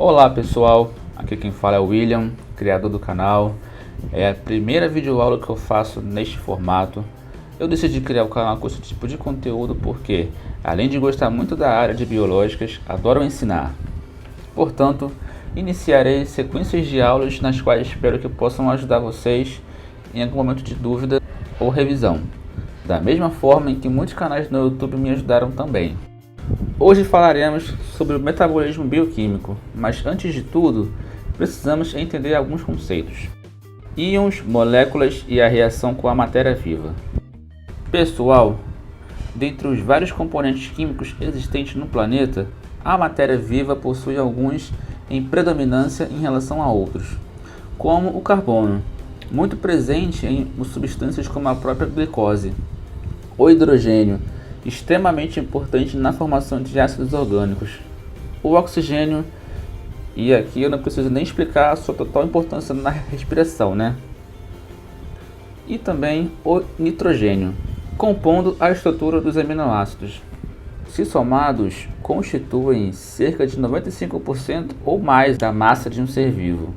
Olá pessoal, aqui quem fala é o William, criador do canal. É a primeira videoaula que eu faço neste formato. Eu decidi criar o canal com esse tipo de conteúdo porque, além de gostar muito da área de biológicas, adoro ensinar. Portanto, iniciarei sequências de aulas nas quais espero que possam ajudar vocês em algum momento de dúvida ou revisão, da mesma forma em que muitos canais no YouTube me ajudaram também. Hoje falaremos sobre o metabolismo bioquímico, mas antes de tudo, precisamos entender alguns conceitos. Íons, moléculas e a reação com a matéria viva. Pessoal, dentre os vários componentes químicos existentes no planeta, a matéria viva possui alguns em predominância em relação a outros, como o carbono, muito presente em substâncias como a própria glicose, o hidrogênio, extremamente importante na formação de ácidos orgânicos, o oxigênio, e aqui eu não preciso nem explicar a sua total importância na respiração, né? E também o nitrogênio, compondo a estrutura dos aminoácidos. Se somados, constituem cerca de 95% ou mais da massa de um ser vivo.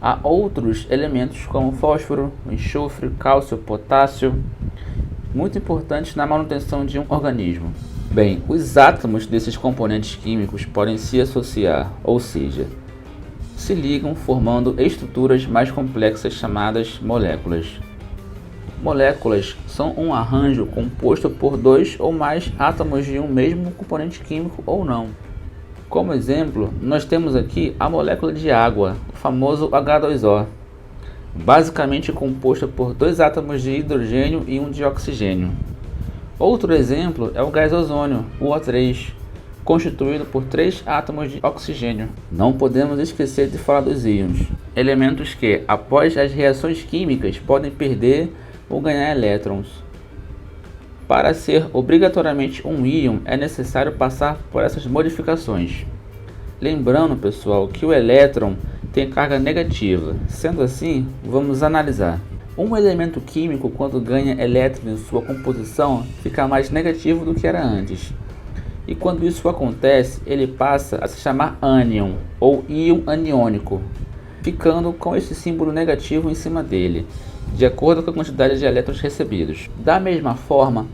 Há outros elementos como fósforo, enxofre, cálcio, potássio, muito importantes na manutenção de um organismo. Bem, os átomos desses componentes químicos podem se associar, ou seja, se ligam formando estruturas mais complexas chamadas moléculas. Moléculas são um arranjo composto por dois ou mais átomos de um mesmo componente químico ou não. Como exemplo, nós temos aqui a molécula de água, o famoso H2O, basicamente composta por dois átomos de hidrogênio e um de oxigênio. Outro exemplo é o gás ozônio, o O3, constituído por três átomos de oxigênio. Não podemos esquecer de falar dos íons, elementos que, após as reações químicas, podem perder ou ganhar elétrons. Para ser obrigatoriamente um íon, é necessário passar por essas modificações. Lembrando, pessoal, que o elétron tem carga negativa. Sendo assim, vamos analisar. Um elemento químico, quando ganha elétrons em sua composição, fica mais negativo do que era antes. E quando isso acontece, ele passa a se chamar ânion, ou íon aniônico, ficando com esse símbolo negativo em cima dele, de acordo com a quantidade de elétrons recebidos. Da mesma forma,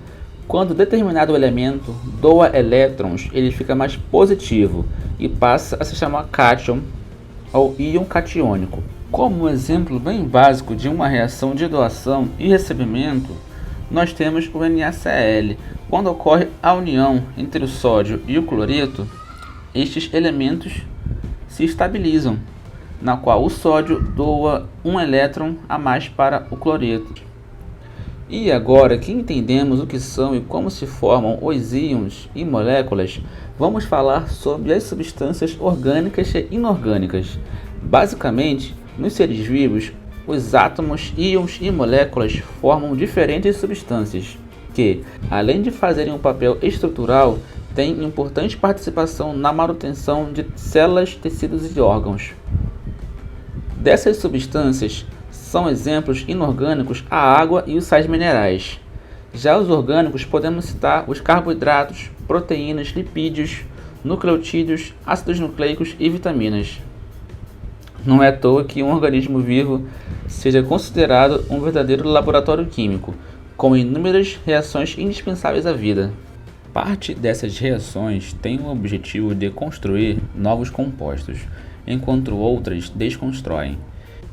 quando determinado elemento doa elétrons, ele fica mais positivo e passa a se chamar cátion, ou íon catiônico. Como um exemplo bem básico de uma reação de doação e recebimento, nós temos o NaCl. Quando ocorre a união entre o sódio e o cloreto, estes elementos se estabilizam, na qual o sódio doa um elétron a mais para o cloreto. E agora que entendemos o que são e como se formam os íons e moléculas, vamos falar sobre as substâncias orgânicas e inorgânicas. Basicamente, nos seres vivos, os átomos, íons e moléculas formam diferentes substâncias que, além de fazerem um papel estrutural, têm importante participação na manutenção de células, tecidos e órgãos. Dessas substâncias, são exemplos inorgânicos a água e os sais minerais. Já os orgânicos podemos citar os carboidratos, proteínas, lipídios, nucleotídeos, ácidos nucleicos e vitaminas. Não é à toa que um organismo vivo seja considerado um verdadeiro laboratório químico, com inúmeras reações indispensáveis à vida. Parte dessas reações tem o objetivo de construir novos compostos, enquanto outras desconstroem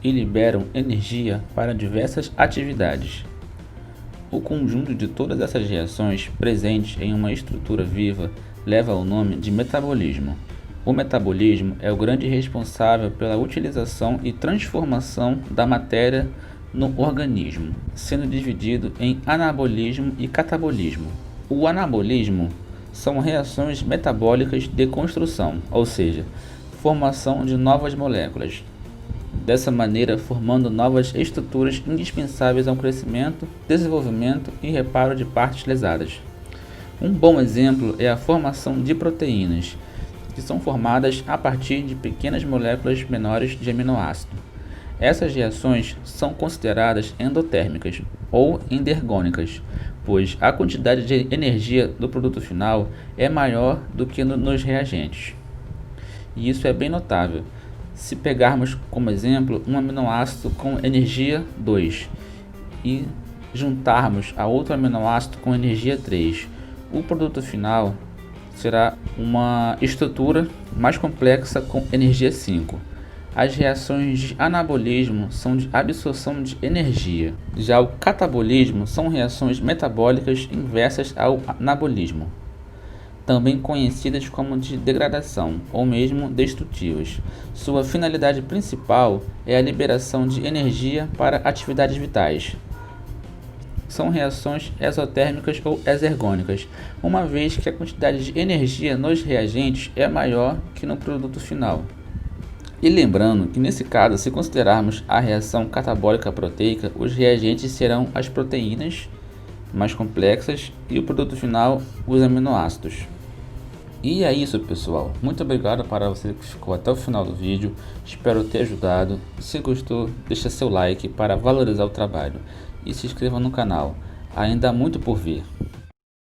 e liberam energia para diversas atividades. O conjunto de todas essas reações presentes em uma estrutura viva leva ao nome de metabolismo. O metabolismo é o grande responsável pela utilização e transformação da matéria no organismo, sendo dividido em anabolismo e catabolismo. O anabolismo são reações metabólicas de construção, ou seja, formação de novas moléculas, dessa maneira formando novas estruturas indispensáveis ao crescimento, desenvolvimento e reparo de partes lesadas. Um bom exemplo é a formação de proteínas, que são formadas a partir de pequenas moléculas menores de aminoácido. Essas reações são consideradas endotérmicas ou endergônicas, pois a quantidade de energia do produto final é maior do que nos reagentes. e isso é bem notável. Se pegarmos como exemplo um aminoácido com energia 2 e juntarmos a outro aminoácido com energia 3, o produto final será uma estrutura mais complexa com energia 5. As reações de anabolismo são de absorção de energia. Já o catabolismo são reações metabólicas inversas ao anabolismo, também conhecidas como de degradação ou mesmo destrutivas. Sua finalidade principal é a liberação de energia para atividades vitais. São reações exotérmicas ou exergônicas, uma vez que a quantidade de energia nos reagentes é maior que no produto final. E lembrando que nesse caso, se considerarmos a reação catabólica proteica, os reagentes serão as proteínas mais complexas e o produto final, os aminoácidos. E é isso, pessoal. Muito obrigado para você que ficou até o final do vídeo. Espero ter ajudado. Se gostou, deixa seu like para valorizar o trabalho e se inscreva no canal. Ainda há muito por vir.